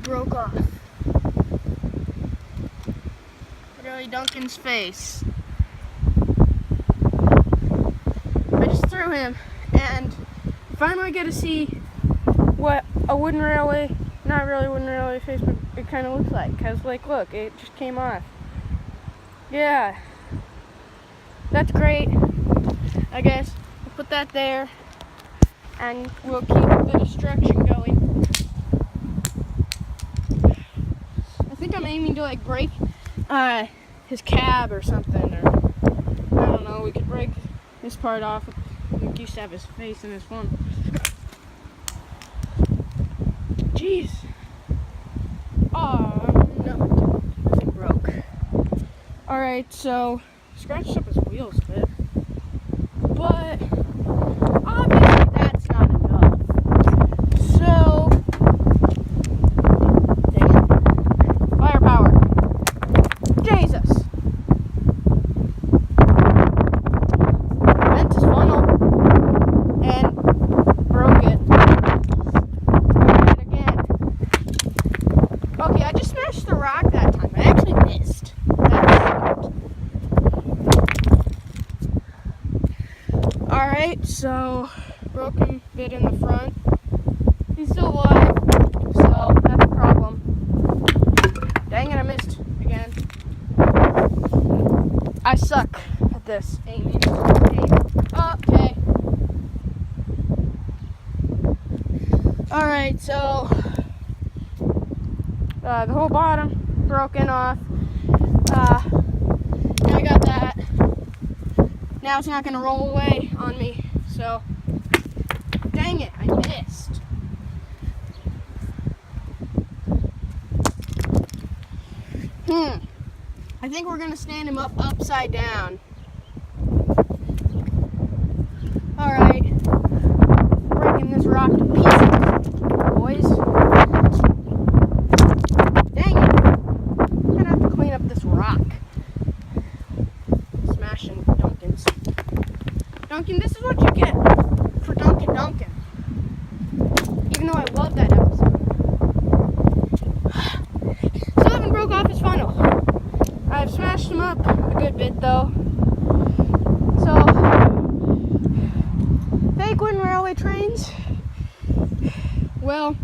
broke off. Literally Duncan's face. I just threw him, and finally get to see what a wooden railway, not really wooden railway face, but it kind of looks like. Cause like, look, it just came off. Yeah, that's great. I guess we'll put that there, and we'll keep the destruction going. I think I'm aiming to like break his cab or something, or I don't know. We could break this part off. We used to have his face in his phone. Jeez. Oh no, it broke. All right, so scratched up his wheels a bit, but obviously that's not enough. So, dang it. Firepower. Jesus. Bent his funnel and broke it. Broke it again. Okay, I just smashed the rock that time. I actually missed. Alright, so broken bit in the front. He's still alive, so that's a problem. Dang it, I missed again. I suck at this aiming. Okay. Alright, so the whole bottom broken off. Now I got that. Now it's not going to roll away on me, so dang it, I missed. I think we're going to stand him up upside down. Alright, breaking this rock to pieces, boys. Dang it, I'm going to have to clean up this rock. Smashing Duncan's. Duncan, this is what you get for Duncan. Even though I love that episode. Still haven't broke off his funnel. I've smashed him up a good bit though. So, fake wooden railway trains, well,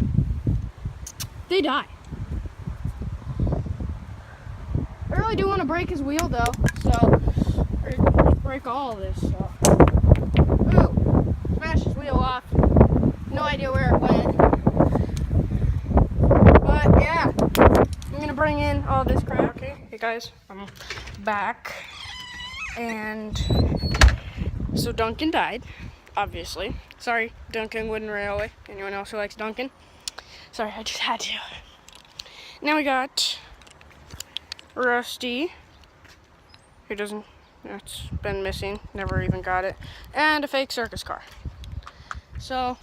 they die. I really do want to break his wheel though, so, or break all of this, so. Ooh, smashed his wheel off. No idea where it went. But yeah, I'm gonna bring in all this crap. Okay, hey guys, I'm back. And so Duncan died, obviously. Sorry, Duncan Wooden Railway. Anyone else who likes Duncan? Sorry, I just had to. Now we got Rusty, who doesn't, it's been missing, never even got it, and a fake circus car. So,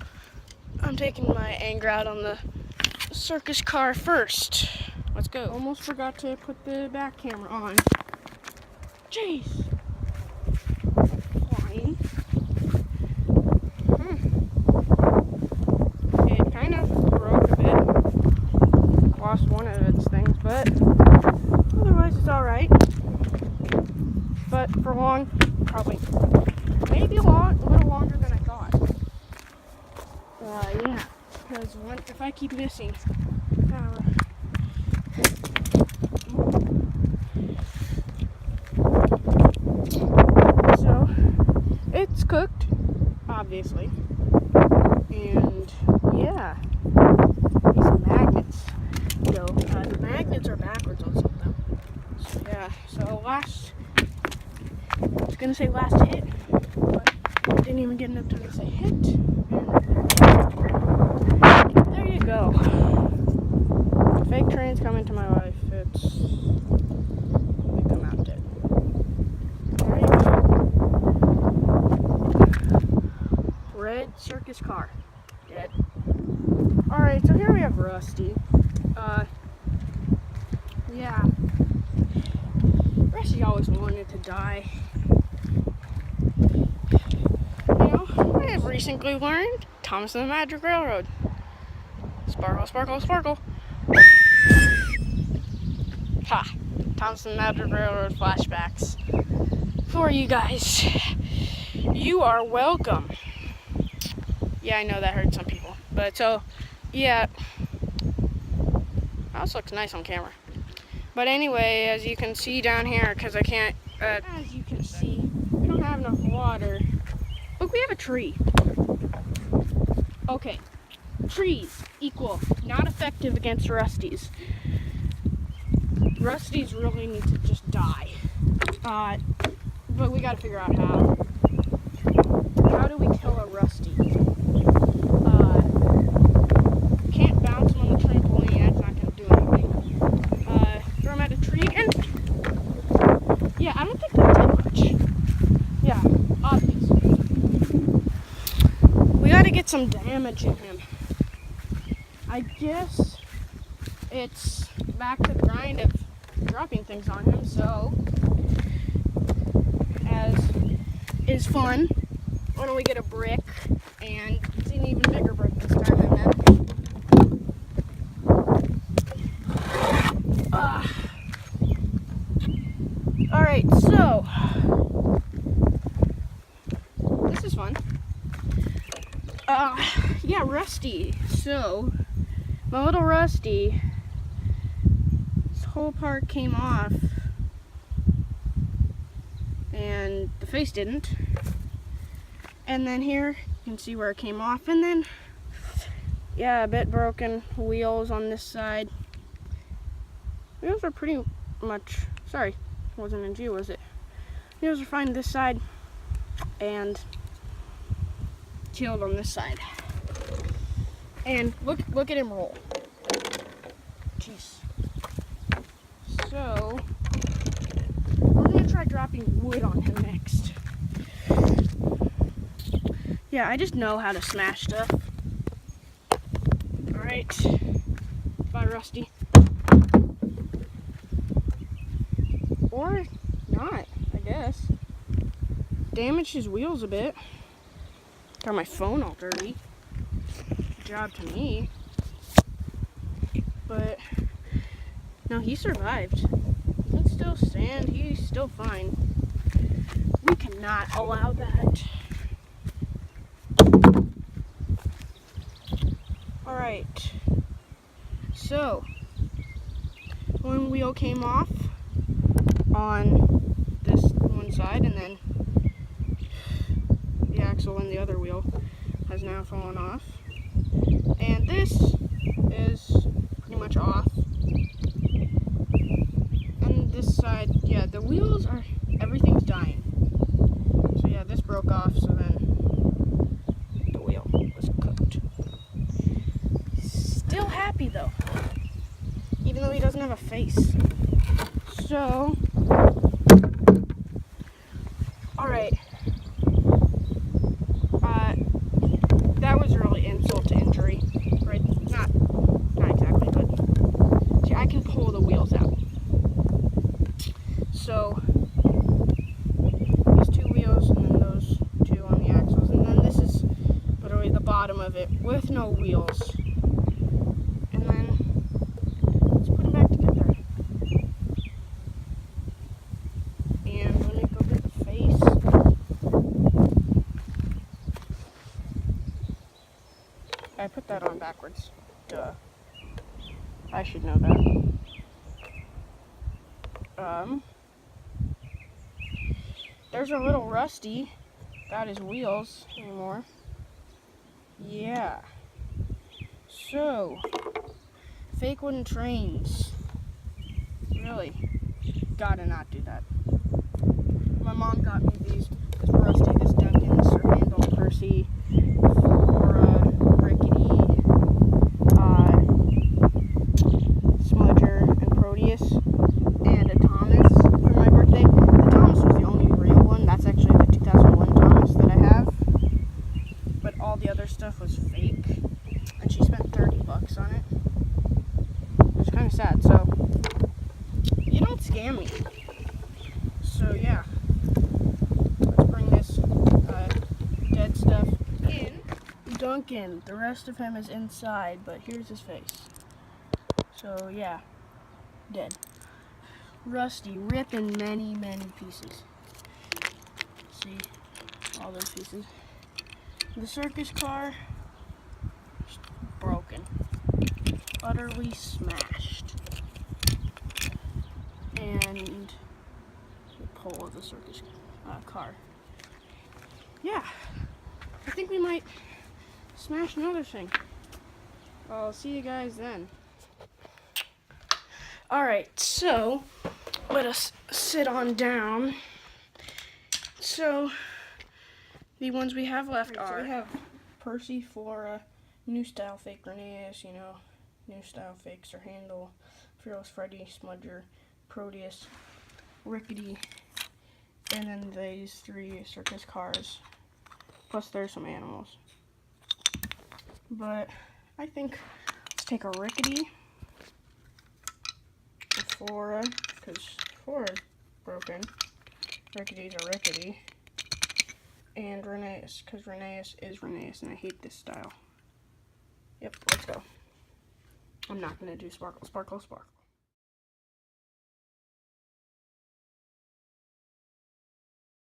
I'm taking my anger out on the circus car first. Let's go. Almost forgot to put the back camera on. Jeez. Flying. It kind of broke a bit. Lost one of its things, but otherwise it's alright. But for long, probably, maybe a little longer than I thought. Yeah, because if I keep missing, so it's cooked, obviously, and yeah, these magnets go. The magnets are backwards on some of them. So yeah, so I was gonna say last hit, but I didn't even get enough time to say hit. There you go. Fake trains come into my life. They come out dead. There you go. Red circus car. Dead. Alright, so here we have Rusty. Yeah. Rusty always wanted to die. I have recently learned Thomas and the Magic Railroad. Sparkle, sparkle, sparkle. Ha! Thompson Mountain Railroad flashbacks for you guys. You are welcome. Yeah, I know that hurt some people. But so, yeah. House looks nice on camera. But anyway, as you can see down here, because I can't, as you can see, we don't have enough water. Look, we have a tree. Okay, trees equal not effective against rusties. Rusties really need to just die. But we gotta figure out how. How do we kill a rusty? Can't bounce him on the trampoline, that's not gonna do anything. Throw him at a tree again? Yeah, I don't think that did much. Yeah, obvious. We gotta get some damage in him. I guess it's back to the grind of dropping things on him, so as is fun, why don't we get a brick, and it's an even bigger brick this time than that. Alright, so this is fun. Yeah, Rusty. So my little Rusty, this whole part came off, and the face didn't. And then here, you can see where it came off, and then, yeah, a bit broken. Wheels on this side. Wheels are pretty much, sorry, wasn't in view, was it? Wheels are fine this side, and killed on this side. And look at him roll. Jeez. So we're gonna try dropping wood on him next. Yeah, I just know how to smash stuff. Alright. Bye, Rusty. Or not, I guess. Damage his wheels a bit. Got my phone all dirty. Good job to me. But no, he survived. He can still stand. He's still fine. We cannot allow that. Alright. So, one wheel came off on this one side, and then the axle in the other wheel has now fallen off. And this is pretty much off. And this side, yeah, the wheels are, everything's dying. So yeah, this broke off, so then the wheel was cooked. Still happy though, even though he doesn't have a face. So, alright. That was really insult to injury, right? Not exactly, but see, I can pull the wheels out. So, these two wheels, and then those two on the axles, and then this is literally the bottom of it with no wheels. And then let's put them back together. And let me go get the face. I put that on backwards. Duh. I should know that. There's a little Rusty. Got his wheels anymore. Yeah. So, fake wooden trains. Really, gotta not do that. My mom got me this Rusty, this Duncan, this Sir Randall Percy, for Rickety, Smudger, and Proteus, and a Thomas for my birthday. The Thomas was the only real one. That's actually the 2001 Thomas that I have. But all the other stuff was fake. And she spent $30 on it. It's kind of sad, so you don't scam me. So yeah, let's bring this dead stuff in. Duncan, the rest of him is inside, but here's his face. So yeah, dead. rusty, ripping many pieces. See, all those pieces. The circus car, just broken, utterly smashed. And the pole of the circus car. Yeah, I think we might smash another thing. I'll see you guys then. Alright, so let us sit on down. So the ones we have left are, so we have Percy, Flora, New Style Fake Rheneas, you know, New Style Fake Sir Handel, Fearless Freddy, Smudger, Proteus, Rickety, and then these 3 circus cars. Plus there's some animals. But I think let's take a Rickety, a Flora, because Flora's broken. Rickety's a Rickety. And Rheneas, because Rheneas is Rheneas, and I hate this style. Yep, let's go. I'm not going to do Sparkle, Sparkle, Sparkle.